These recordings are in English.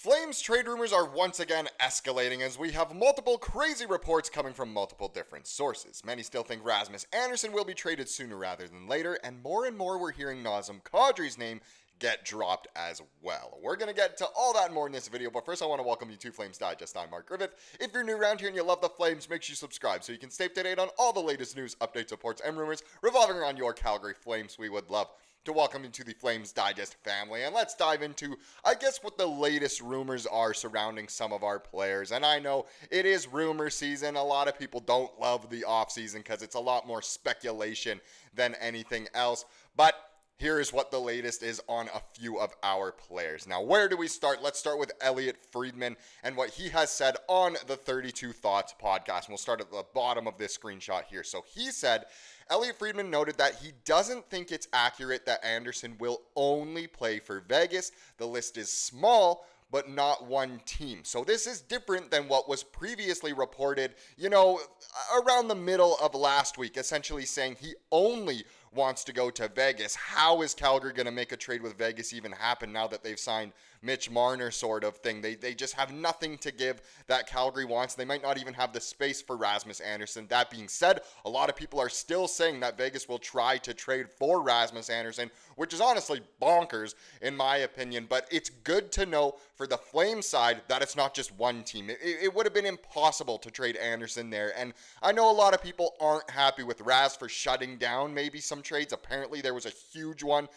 Flames trade rumors are once again escalating as we have multiple crazy reports coming from multiple different sources. Many still think Rasmus Andersson will be traded sooner rather than later, and more we're hearing Nazem Kadri's name get dropped as well. We're going to get to all that and more in this video, but first I want to welcome you to Flames Digest. I'm Mark Griffith. If you're new around here and you love the Flames, make sure you subscribe so you can stay up to date on all the latest news, updates, reports, and rumors revolving around your Calgary Flames. We would love to welcome you to the Flames Digest family, and let's dive into, I guess, what the latest rumors are surrounding some of our players. And I know it is rumor season. A lot of people don't love the offseason because it's a lot more speculation than anything else, but here is what the latest is on a few of our players. Now, where do we start? Let's start with Elliotte Friedman and what he has said on the 32 Thoughts podcast. And we'll start at the bottom of this screenshot here. So he said, Elliotte Friedman noted that he doesn't think it's accurate that Andersson will only play for Vegas. The list is small, but not one team. So this is different than what was previously reported, around the middle of last week, essentially saying he only wants to go to Vegas. How is Calgary going to make a trade with Vegas even happen now that they've signed Mitch Marner sort of thing? They just have nothing to give that Calgary wants. They might not even have the space for Rasmus Andersson. That being said, a lot of people are still saying that Vegas will try to trade for Rasmus Andersson, which is honestly bonkers in my opinion, but it's good to know for the Flames side that it's not just one team. It would have been impossible to trade Andersson there, and I know a lot of people aren't happy with Raz for shutting down maybe some trades. Apparently there was a huge one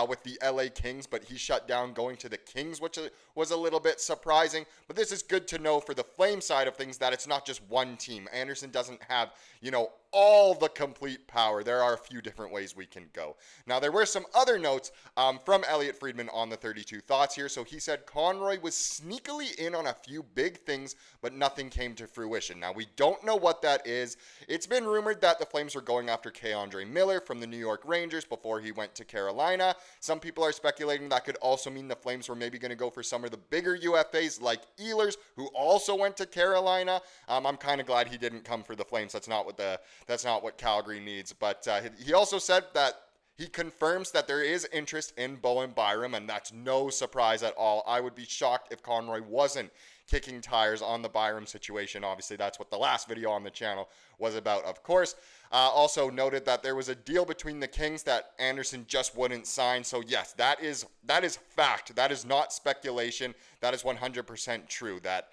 with the LA Kings, but he shut down going to the Kings, which was a little bit surprising. But this is good to know for the Flame side of things that it's not just one team. Andersson doesn't have, all the complete power. There are a few different ways we can go. Now, there were some other notes from Elliotte Friedman on the 32 Thoughts here. So he said Conroy was sneakily in on a few big things, but nothing came to fruition. Now, we don't know what that is. It's been rumored that the Flames were going after K'Andre Miller from the New York Rangers before he went to Carolina. Some people are speculating that could also mean the Flames were maybe going to go for some of the bigger UFAs like Ehlers, who also went to Carolina. I'm kind of glad he didn't come for the Flames. That's not what Calgary needs. But he also said that he confirms that there is interest in Bowen Byram, and that's no surprise at all. I would be shocked if Conroy wasn't kicking tires on the Byram situation. Obviously, that's what the last video on the channel was about, of course. Also noted that there was a deal between the Kings that Andersson just wouldn't sign. So yes, that is fact. That is not speculation. That is 100% true. That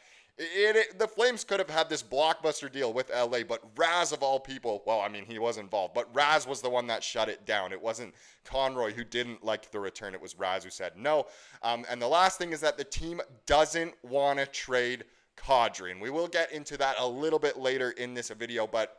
the Flames could have had this blockbuster deal with LA, but Raz of all people, he was involved, but Raz was the one that shut it down. It wasn't Conroy who didn't like the return. It was Raz who said no. And the last thing is that the team doesn't want to trade Kadri, and we will get into that a little bit later in this video, but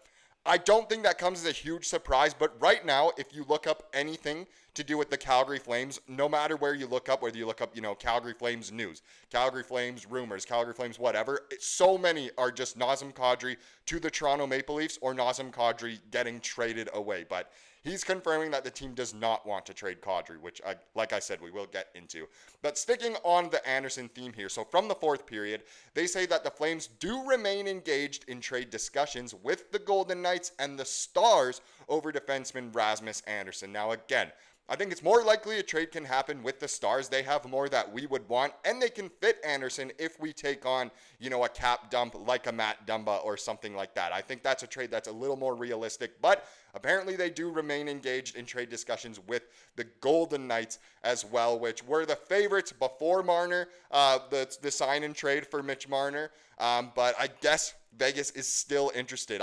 I don't think that comes as a huge surprise. But right now, if you look up anything to do with the Calgary Flames, no matter where you look up, whether you look up, Calgary Flames news, Calgary Flames rumors, Calgary Flames whatever, so many are just Nazem Kadri to the Toronto Maple Leafs or Nazem Kadri getting traded away. But he's confirming that the team does not want to trade Kadri, which, like I said, we will get into. But sticking on the Andersson theme here, so from the fourth period, they say that the Flames do remain engaged in trade discussions with the Golden Knights and the Stars over defenseman Rasmus Andersson. Now, again, I think it's more likely a trade can happen with the Stars. They have more that we would want, and they can fit Andersson if we take on, a cap dump like a Matt Dumba or something like that. I think that's a trade that's a little more realistic, but apparently they do remain engaged in trade discussions with the Golden Knights as well, which were the favorites before Marner, the sign and trade for Mitch Marner. But I guess Vegas is still interested.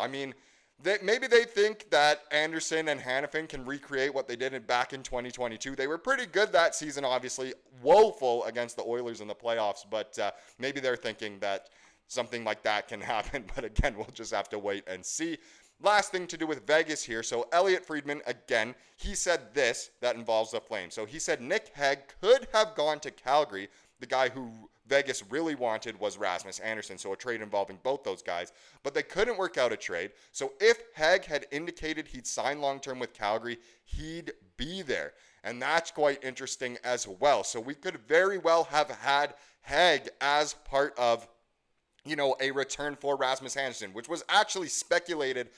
Maybe they think that Andersson and Hanifin can recreate what they did back in 2022. They were pretty good that season, obviously, woeful against the Oilers in the playoffs, but maybe they're thinking that something like that can happen. But again, we'll just have to wait and see. Last thing to do with Vegas here. So Elliotte Friedman, again, he said this that involves the Flames. So he said Nick Hague could have gone to Calgary. The guy who Vegas really wanted was Rasmus Andersson, so a trade involving both those guys. But they couldn't work out a trade. So if Hague had indicated he'd sign long-term with Calgary, he'd be there. And that's quite interesting as well. So we could very well have had Hague as part of, a return for Rasmus Andersson, which was actually speculated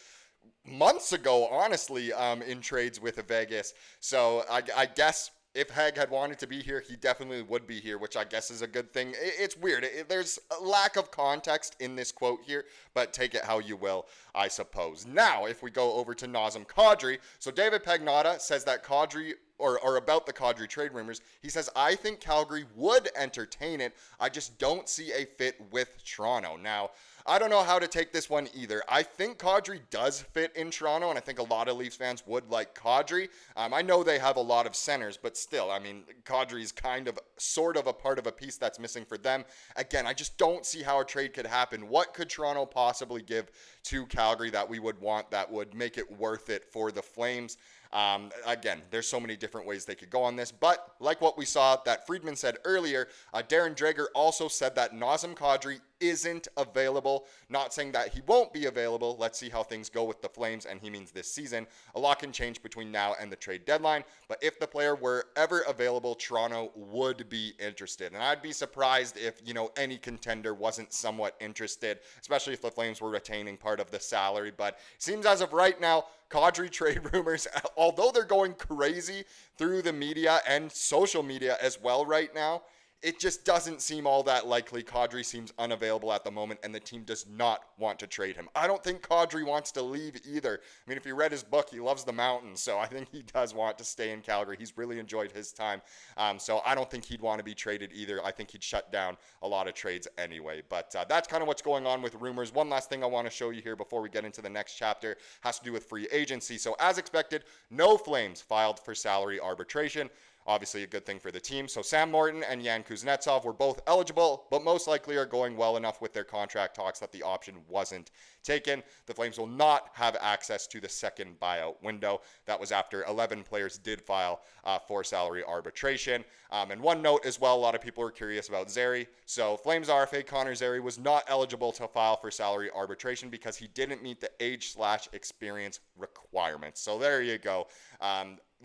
months ago, honestly, in trades with Vegas. So I guess if Hag had wanted to be here, he definitely would be here, which I guess is a good thing. It's weird. There's a lack of context in this quote here, but take it how you will, I suppose. Now, if we go over to Nazem Kadri, so David Pagnotta says that Kadri, or about the Kadri trade rumors, he says, I think Calgary would entertain it. I just don't see a fit with Toronto. Now, I don't know how to take this one either. I think Kadri does fit in Toronto, and I think a lot of Leafs fans would like Kadri. I know they have a lot of centers, but still, I mean, Kadri's sort of a part of a piece that's missing for them. Again, I just don't see how a trade could happen. What could Toronto possibly give to Calgary that we would want that would make it worth it for the Flames? Again, there's so many different ways they could go on this, but like what we saw that Friedman said earlier, Darren Dreger also said that Nazem Kadri isn't available. Not saying that he won't be available. Let's see how things go with the Flames, and he means this season. A lot can change between now and the trade deadline, but if the player were ever available, Toronto would be interested. And I'd be surprised if, any contender wasn't somewhat interested, especially if the Flames were retaining part of the salary. But it seems as of right now, Kadri trade rumors, although they're going crazy through the media and social media as well right now, it just doesn't seem all that likely. Kadri seems unavailable at the moment, and the team does not want to trade him. I don't think Kadri wants to leave either. I mean, if you read his book, he loves the mountains, so I think he does want to stay in Calgary. He's really enjoyed his time, so I don't think he'd want to be traded either. I think he'd shut down a lot of trades anyway, but that's kind of what's going on with rumors. One last thing I want to show you here before we get into the next chapter has to do with free agency. So as expected, no Flames filed for salary arbitration. Obviously a good thing for the team. So Sam Morton and Yan Kuznetsov were both eligible, but most likely are going well enough with their contract talks that the option wasn't taken. The Flames will not have access to the second buyout window. That was after 11 players did file for salary arbitration. And one note as well, a lot of people were curious about Zary. So Flames RFA Connor Zary was not eligible to file for salary arbitration because he didn't meet the age/experience requirements. So there you go.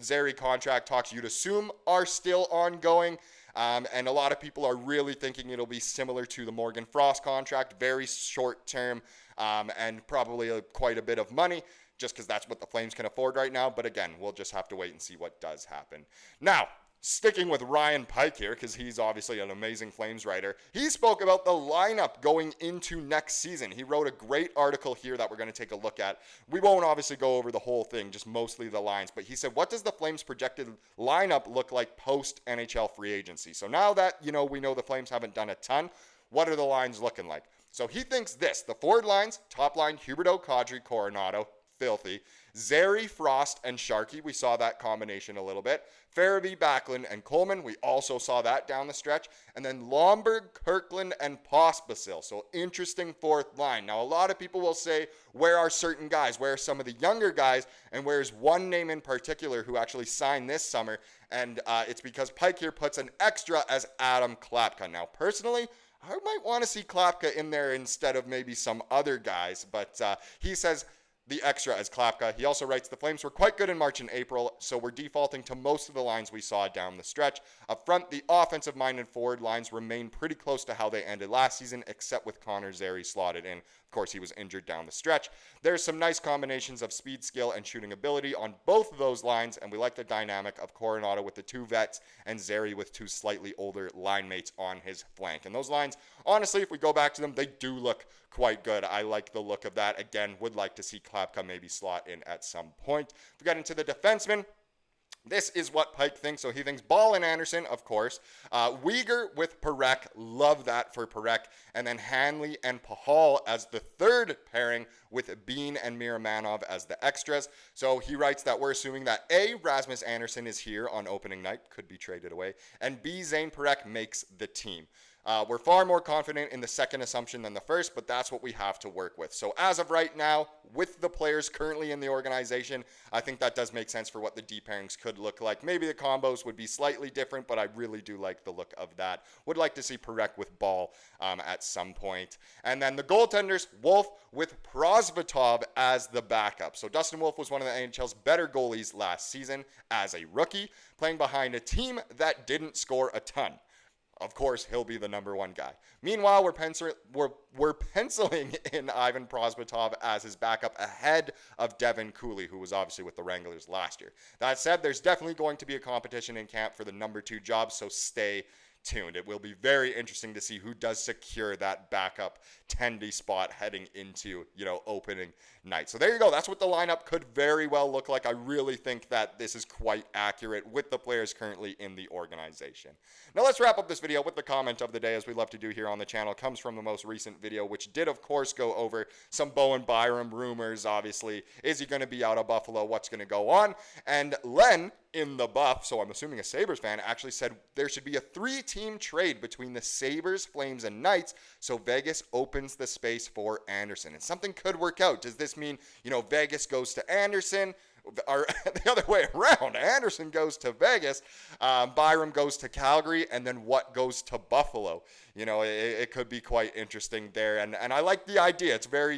Zary contract talks, you'd assume, are still ongoing. And a lot of people are really thinking it'll be similar to the Morgan Frost contract, very short term, and probably quite a bit of money, just because that's what the Flames can afford right now. But again, we'll just have to wait and see what does happen. Now, sticking with Ryan Pike here, because he's obviously an amazing Flames writer, he spoke about the lineup going into next season. He wrote a great article here that we're going to take a look at. We won't obviously go over the whole thing, just mostly the lines, but he said, what does the Flames' projected lineup look like post-NHL free agency? So now that, we know the Flames haven't done a ton, what are the lines looking like? So he thinks this, the forward lines, top line, Huberdeau, Kadri, Coronato, filthy. Zary, Frost, and Sharkey, we saw that combination a little bit. Farabee, Backlund, and Coleman, we also saw that down the stretch. And then Lomberg, Kirkland, and Pospisil. So interesting fourth line. Now, a lot of people will say, where are certain guys? Where are some of the younger guys? And where's one name in particular who actually signed this summer? And it's because Pike here puts an extra as Adam Klapka. Now, personally, I might want to see Klapka in there instead of maybe some other guys. But he says the extra as Klapka. He also writes, the Flames were quite good in March and April, so we're defaulting to most of the lines we saw down the stretch. Up front, the offensive-minded forward lines remain pretty close to how they ended last season, except with Connor Zary slotted in. Of course, he was injured down the stretch. There's some nice combinations of speed, skill, and shooting ability on both of those lines, and we like the dynamic of Coronato with the two vets and Zary with two slightly older line mates on his flank. And those lines, honestly, if we go back to them, they do look quite good. I like the look of that. Again, would like to see Klapka maybe slot in at some point. If we get into the defensemen, this is what Pike thinks. So he thinks Ball and Andersson, of course. Weegar with Parekh. Love that for Parekh. And then Hanley and Pahal as the third pairing with Bean and Miramanov as the extras. So he writes that we're assuming that A, Rasmus Andersson is here on opening night. Could be traded away. And B, Zane Parekh makes the team. We're far more confident in the second assumption than the first, but that's what we have to work with. So as of right now, with the players currently in the organization, I think that does make sense for what the D pairings could look like. Maybe the combos would be slightly different, but I really do like the look of that. Would like to see Parekh with Ball at some point. And then the goaltenders, Wolf with Prosvetov as the backup. So Dustin Wolf was one of the NHL's better goalies last season as a rookie, playing behind a team that didn't score a ton. of course, he'll be the number one guy. Meanwhile, we're penciling in Ivan Prosvetov as his backup ahead of Devin Cooley, who was obviously with the Wranglers last year. That said, there's definitely going to be a competition in camp for the number 2 job, so stay tuned. It will be very interesting to see who does secure that backup 10D spot heading into, opening night. So there you go. That's what the lineup could very well look like. I really think that this is quite accurate with the players currently in the organization. Now let's wrap up this video with the comment of the day, as we love to do here on the channel. It comes from the most recent video, which did, of course, go over some Bowen Byram rumors, obviously. Is he going to be out of Buffalo? What's going to go on? And Len, in the buff, so I'm assuming a Sabres fan, actually said there should be a 3-team trade between the Sabres, Flames, and Knights, so Vegas opens the space for Andersson. And something could work out. Does this mean, Vegas goes to Andersson, or the other way around? Andersson goes to Vegas, Byram goes to Calgary, and then what goes to Buffalo? It could be quite interesting there. And I like the idea. It's very,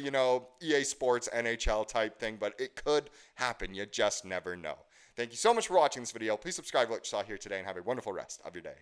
EA Sports, NHL type thing, but it could happen. You just never know. Thank you so much for watching this video. Please subscribe to what you saw here today and have a wonderful rest of your day.